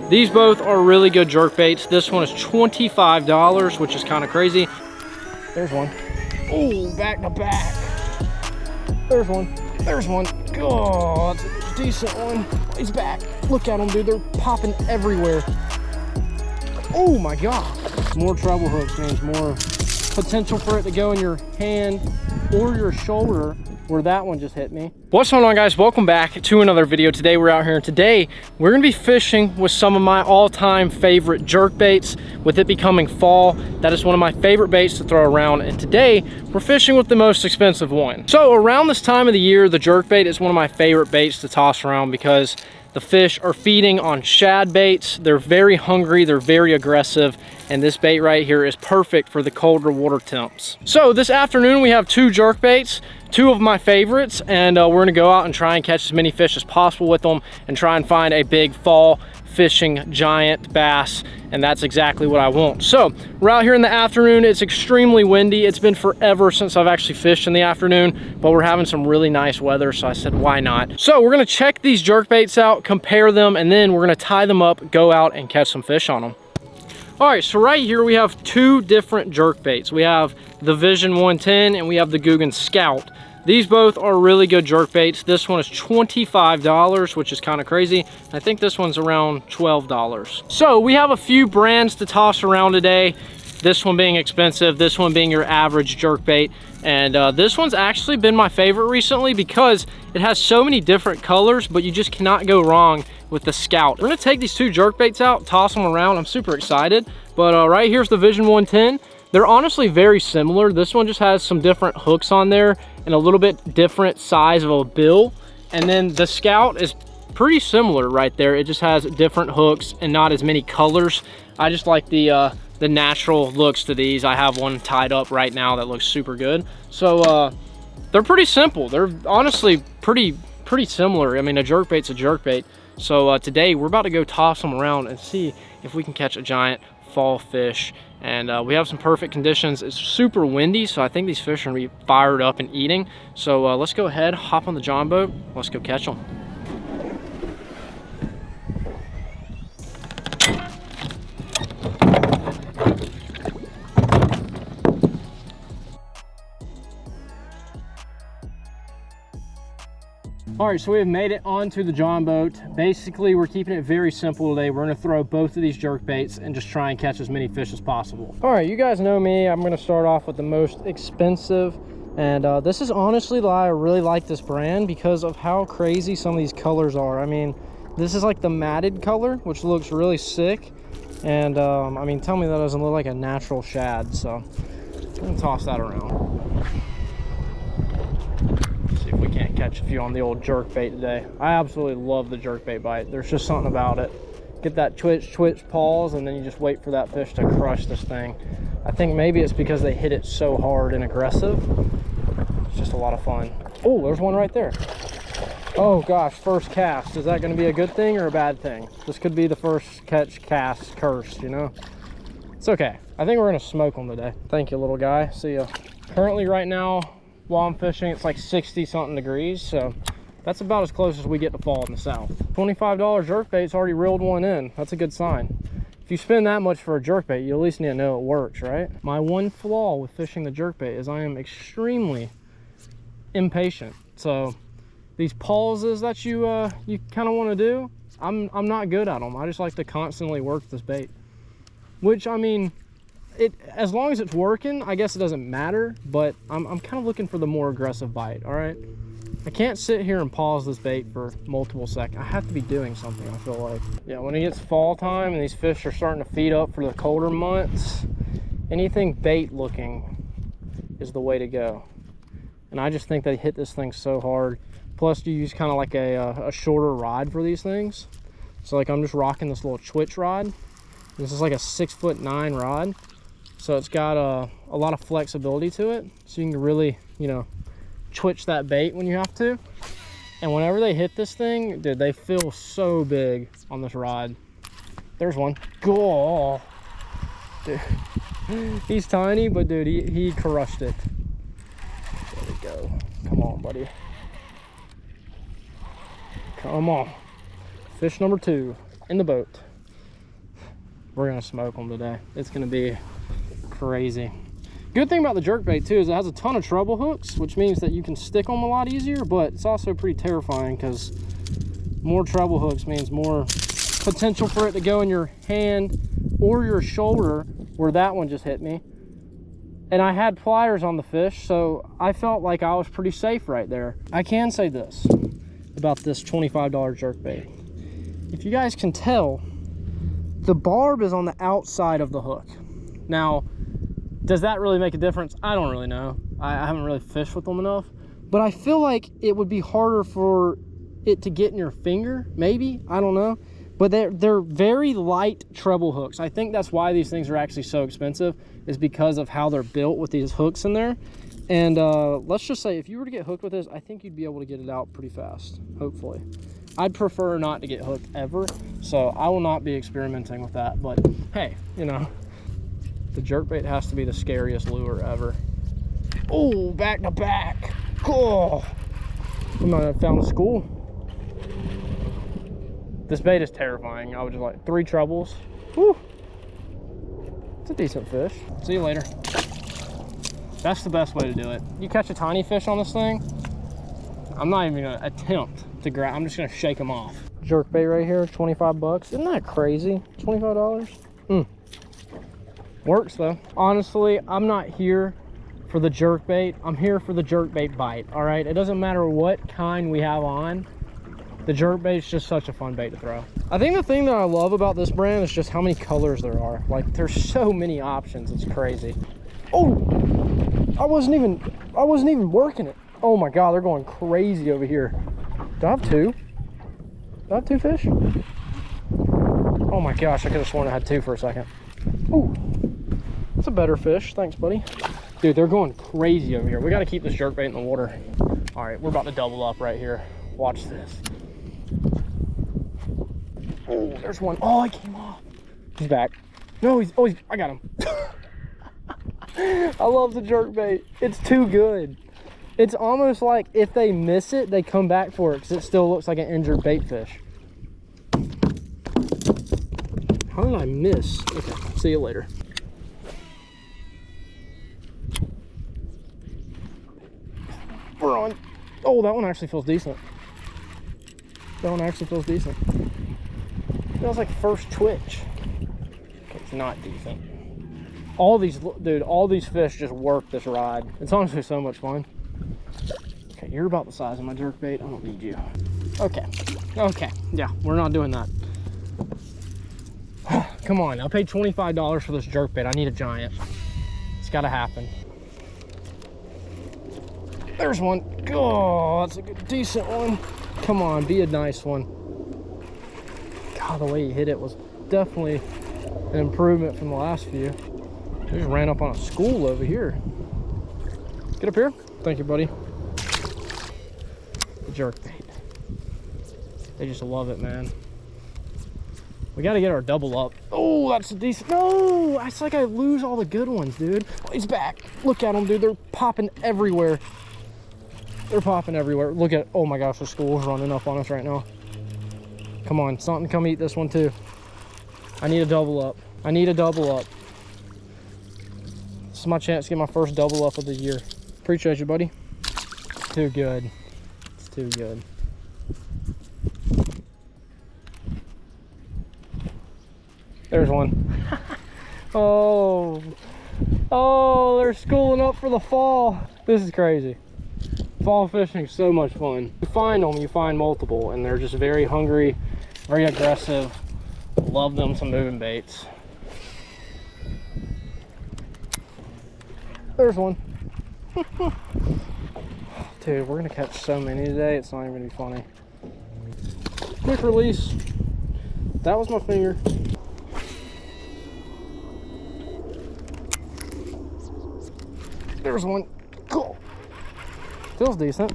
These both are really good jerk baits. This one is $25, which is kind of crazy. There's one. Oh, back to back. There's one. There's one. Oh, that's a decent one. He's back. Look at them, dude. They're popping everywhere. Oh my God. More treble hooks means more potential for it to go in your hand or your shoulder, where that one just hit me. What's going on, guys? Welcome back to another video. Today we're out here, and today we're gonna be fishing with some of my all-time favorite jerk baits. With it becoming fall, that is one of my favorite baits to throw around, and today we're fishing with the most expensive one. So around this time of the year, the jerk bait is one of my favorite baits to toss around because the fish are feeding on shad baits. They're very hungry, they're very aggressive, and this bait right here is perfect for the colder water temps. So this afternoon we have two jerk baits, two of my favorites, and we're gonna go out and try and catch as many fish as possible with them and try and find a big fall fishing giant bass, and that's exactly what I want. So we're out here in the afternoon. It's extremely windy. It's been forever since I've actually fished in the afternoon, but we're having some really nice weather, so I said why not. So we're gonna check these jerk baits out, compare them, and then we're gonna tie them up, go out and catch some fish on them. All right, so right here we have two different jerk baits. We have the Vision 110 and we have the Guggen Scout. These both are really good jerk baits. This one is $25, which is kind of crazy. I think this one's around $12. So we have a few brands to toss around today. This one being expensive, this one being your average jerk bait. And this one's actually been my favorite recently because it has so many different colors, but you just cannot go wrong with the Scout. We're gonna take these two jerk baits out, toss them around. I'm super excited. But right here's the Vision 110. They're honestly very similar. This one just has some different hooks on there and a little bit different size of a bill. And then the Scout is pretty similar right there. It just has different hooks and not as many colors. I just like the natural looks to these. I have one tied up right now that looks super good. So they're pretty simple. They're honestly pretty similar. I mean, a jerk bait's a jerk bait. So today we're about to go toss them around and see if we can catch a giant fall fish. And we have some perfect conditions. It's super windy, so I think these fish are gonna be fired up and eating. So let's go ahead, hop on the John boat, let's go catch them. All right, so we have made it onto the John boat. Basically, we're keeping it very simple today. We're gonna throw both of these jerk baits and just try and catch as many fish as possible. All right, you guys know me. I'm gonna start off with the most expensive. And this is honestly why I really like this brand, because of how crazy some of these colors are. I mean, this is like the matted color, which looks really sick. And I mean, tell me that doesn't look like a natural shad. So I'm gonna toss that around. See if we can't catch a few on the old jerk bait today. I absolutely love the jerk bait bite. There's just something about it. Get that twitch pause, and then you just wait for that fish to crush this thing. I think maybe it's because they hit it so hard and aggressive. It's just a lot of fun. Oh, there's one right there. Oh gosh, first cast. Is that going to be a good thing or a bad thing? This could be the first catch cast cursed, you know? It's okay. I think we're going to smoke them today. Thank you, little guy. See ya. Currently right now, while I'm fishing, it's like 60 something degrees, so that's about as close as we get to fall in the south. $25 jerk bait's already reeled one in. That's a good sign. If you spend that much for a jerk bait, you at least need to know it works, right? My one flaw with fishing the jerk bait is I am extremely impatient. So these pauses that you kind of want to do, I'm not good at them. I just like to constantly work this bait, which, I mean, as long as it's working, I guess it doesn't matter, but I'm kind of looking for the more aggressive bite. All right, I can't sit here and pause this bait for multiple seconds. I have to be doing something, I feel like. Yeah, when it gets fall time and these fish are starting to feed up for the colder months, anything bait looking is the way to go. And I just think they hit this thing so hard. Plus you use kind of like a shorter rod for these things. So like I'm just rocking this little twitch rod. This is like a 6'9" rod. So it's got a lot of flexibility to it. So you can really, you know, twitch that bait when you have to. And whenever they hit this thing, dude, they feel so big on this rod. There's one. Go. Dude. He's tiny, but dude, he crushed it. There we go. Come on, buddy. Come on. Fish number 2 in the boat. we're gonna smoke them today. It's gonna be crazy. Good thing about the jerkbait too is it has a ton of treble hooks, which means that you can stick them a lot easier, but it's also pretty terrifying because more treble hooks means more potential for it to go in your hand or your shoulder, where that one just hit me. And I had pliers on the fish, so I felt like I was pretty safe right there. I can say this about this $25 jerkbait. If you guys can tell, the barb is on the outside of the hook. Now, does that really make a difference? I don't really know. I haven't really fished with them enough, but I feel like it would be harder for it to get in your finger, maybe, I don't know. But they're very light treble hooks. I think that's why these things are actually so expensive, is because of how they're built with these hooks in there. And let's just say if you were to get hooked with this, I think you'd be able to get it out pretty fast, hopefully. I'd prefer not to get hooked ever, so I will not be experimenting with that. But hey, you know, the jerkbait has to be the scariest lure ever. Oh, back to back. Cool. I might have found a school. This bait is terrifying. I was just like 3 trebles. Woo. It's a decent fish. See you later. That's the best way to do it. You catch a tiny fish on this thing, I'm not even gonna attempt to grab. I'm just gonna shake them off. Jerkbait right here, 25 bucks. Isn't that crazy? $25. Works though. Honestly, I'm not here for the jerkbait. I'm here for the jerkbait bite. All right. It doesn't matter what kind we have on. The jerkbait is just such a fun bait to throw. I think the thing that I love about this brand is just how many colors there are. Like, there's so many options. It's crazy. Oh, I wasn't even working it. Oh my God, they're going crazy over here. Do I have 2? Do I have 2 fish? Oh my gosh, I could have sworn I had 2 for a second. Ooh, that's a better fish. Thanks, buddy. Dude, they're going crazy over here. We got to keep this jerkbait in the water. All right, we're about to double up right here. Watch this. Oh, there's one. Oh, he came off. He's back. No, I got him. I love the jerkbait. It's too good. It's almost like if they miss it, they come back for it because it still looks like an injured bait fish. How did I miss? Okay, see you later. We're on. Oh, that one actually feels decent. That one actually feels decent. Feels like first twitch. Okay, it's not decent. All these, dude, all these fish just work this ride. It's honestly so much fun. Okay, you're about the size of my jerkbait. I don't need you. Okay, okay, yeah, we're not doing that. Come on, I paid $25 for this jerkbait. I need a giant. It's gotta happen. There's one. Oh, that's a good, decent one. Come on, be a nice one. God, the way he hit it was definitely an improvement from the last few. He just ran up on a school over here. Get up here. Thank you, buddy. The jerkbait. They just love it, man. We got to get our double up. Oh, that's a decent. No, it's like I lose all the good ones, dude. Oh, he's back. Look at them, dude. They're popping everywhere. They're popping everywhere. Look at, oh my gosh, the school's running up on us right now. Come on, something come eat this one too. I need a double up. I need a double up. This is my chance to get my first double up of the year. Appreciate you, buddy. Too good. It's too good. There's one. Oh. Oh, they're schooling up for the fall. This is crazy. Fall fishing is so much fun. You find them, you find multiple, and they're just very hungry, very aggressive. Love them some moving baits. There's one. Dude, we're gonna catch so many today, it's not even gonna be funny. Quick release. That was my finger. There's one. Cool. Feels decent.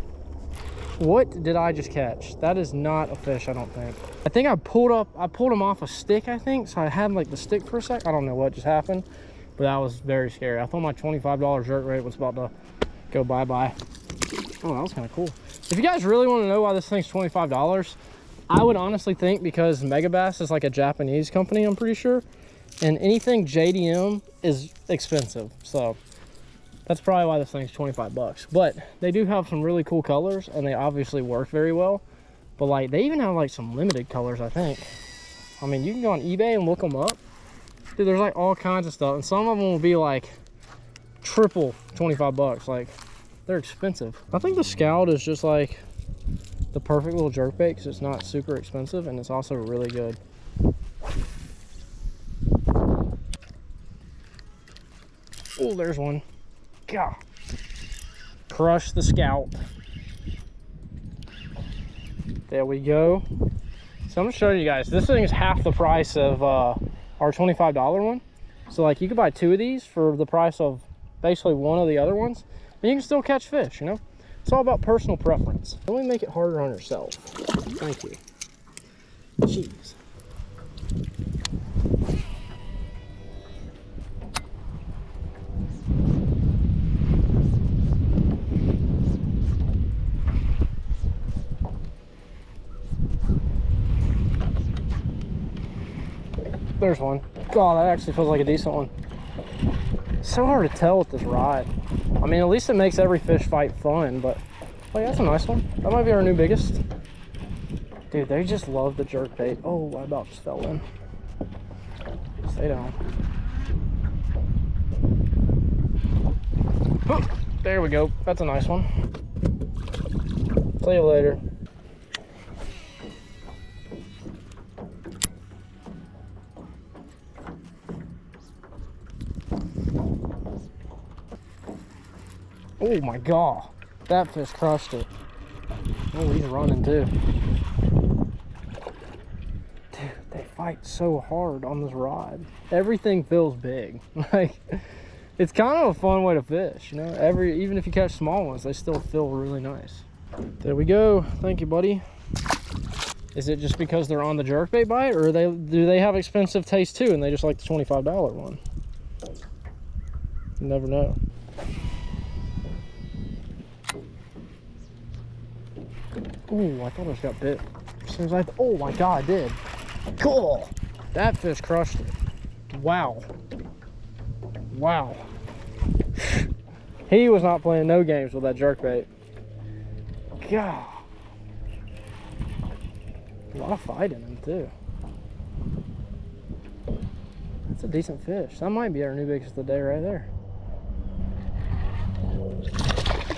What did I just catch? That is not a fish, I don't think. I think I pulled him off a stick, I think. So I had like the stick for a sec. I don't know what just happened, but that was very scary. I thought my $25 jerkbait was about to go bye-bye. Oh, that was kind of cool. If you guys really want to know why this thing's $25, I would honestly think because Megabass is like a Japanese company, I'm pretty sure. And anything JDM is expensive. So that's probably why this thing's 25 bucks. But they do have some really cool colors, and they obviously work very well. But like, they even have like some limited colors, I think. I mean, you can go on eBay and look them up. Dude, there's like all kinds of stuff. And some of them will be like triple 25 bucks. Like, they're expensive. I think the Scout is just like the perfect little jerkbait because it's not super expensive and it's also really good. Oh, there's one. God. Crush the Scout. There we go. So I'm gonna show you guys. This thing is half the price of our $25 one. So like, you could buy 2 of these for the price of basically one of the other ones, and you can still catch fish, you know? It's all about personal preference. Don't make it harder on yourself. Thank you. Jeez. There's one. God, that actually feels like a decent one. It's so hard to tell with this rod. I mean, at least it makes every fish fight fun, but like, that's a nice one. That might be our new biggest. Dude, they just love the jerkbait. Oh, I about just fell in. Stay down. Oh, there we go. That's a nice one. See you later. Oh my God, that fish crushed it. Oh, he's running too. Dude, they fight so hard on this rod. Everything feels big. Like, it's kind of a fun way to fish, you know? Even if you catch small ones, they still feel really nice. There we go. Thank you, buddy. Is it just because they're on the jerkbait bite, or do they have expensive taste too and they just like the $25 one? You never know. Ooh, I thought I just got bit. As soon as oh my God, I did. Cool. That fish crushed it. Wow. Wow. He was not playing no games with that jerkbait. God. A lot of fight in him too. That's a decent fish. That might be our new biggest of the day right there.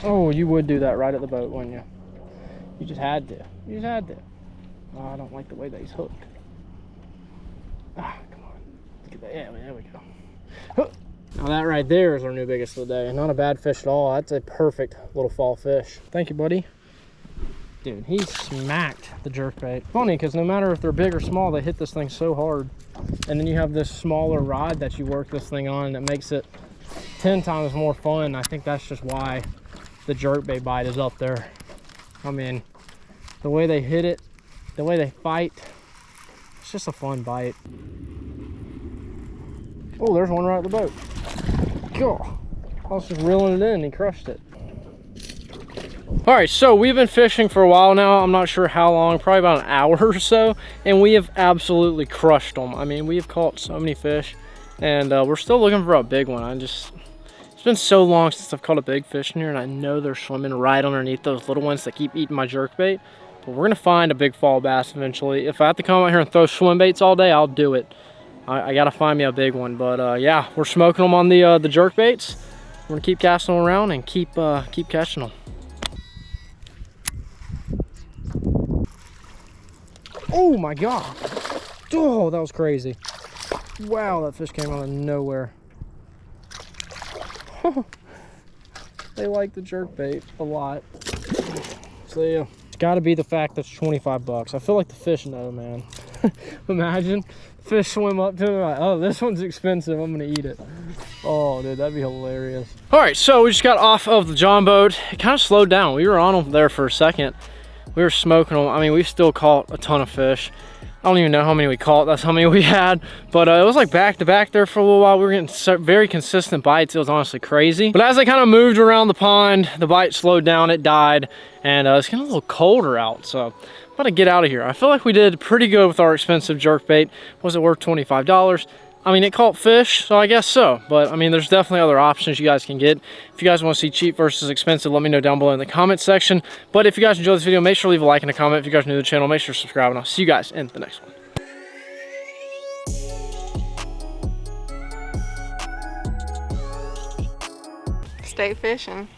Oh, you would do that right at the boat, wouldn't you? You just had to. You just had to. Oh, I don't like the way that he's hooked. Ah, come on. Look at that. Yeah, there we go. Huh. Now that right there is our new biggest of the day. Not a bad fish at all. That's a perfect little fall fish. Thank you, buddy. Dude, he smacked the jerkbait. Funny, because no matter if they're big or small, they hit this thing so hard. And then you have this smaller rod that you work this thing on, and it makes it 10 times more fun. I think that's just why the jerkbait bite is up there. I mean, the way they hit it, the way they fight, it's just a fun bite. Oh, there's one right at the boat. God, I was just reeling it in and he crushed it. All right, so we've been fishing for a while now. I'm not sure how long, probably about an hour or so, and we have absolutely crushed them. I mean, we have caught so many fish, and we're still looking for a big one. It's been so long since I've caught a big fish in here, and I know they're swimming right underneath those little ones that keep eating my jerkbait. But we're gonna find a big fall bass eventually. If I have to come out here and throw swim baits all day, I'll do it. I gotta find me a big one. But yeah, we're smoking them on the jerkbaits. We're gonna keep casting them around and keep catching them. Oh my God! Oh, that was crazy! Wow, that fish came out of nowhere. They like the jerkbait a lot. So yeah, it's got to be the fact that it's 25 bucks. I feel like the fish know, man. Imagine fish swim up to me like, oh, this one's expensive, I'm gonna eat it. Oh, dude, that'd be hilarious. All right, so we just got off of the John boat. It kind of slowed down. We were on them there for a second. We were smoking them. I mean, we still caught a ton of fish. I don't even know how many we caught. That's how many we had. But it was like back to back there for a little while. We were getting very consistent bites. It was honestly crazy. But as I kind of moved around the pond, the bite slowed down, it died. And it's getting a little colder out. So I'm about to get out of here. I feel like we did pretty good with our expensive jerkbait. Was it worth $25? I mean, it caught fish, so I guess so. But I mean, there's definitely other options you guys can get. If you guys want to see cheap versus expensive, let me know down below in the comment section. But if you guys enjoyed this video, make sure to leave a like and a comment. If you guys are new to the channel, make sure to subscribe, and I'll see you guys in the next one. Stay fishing.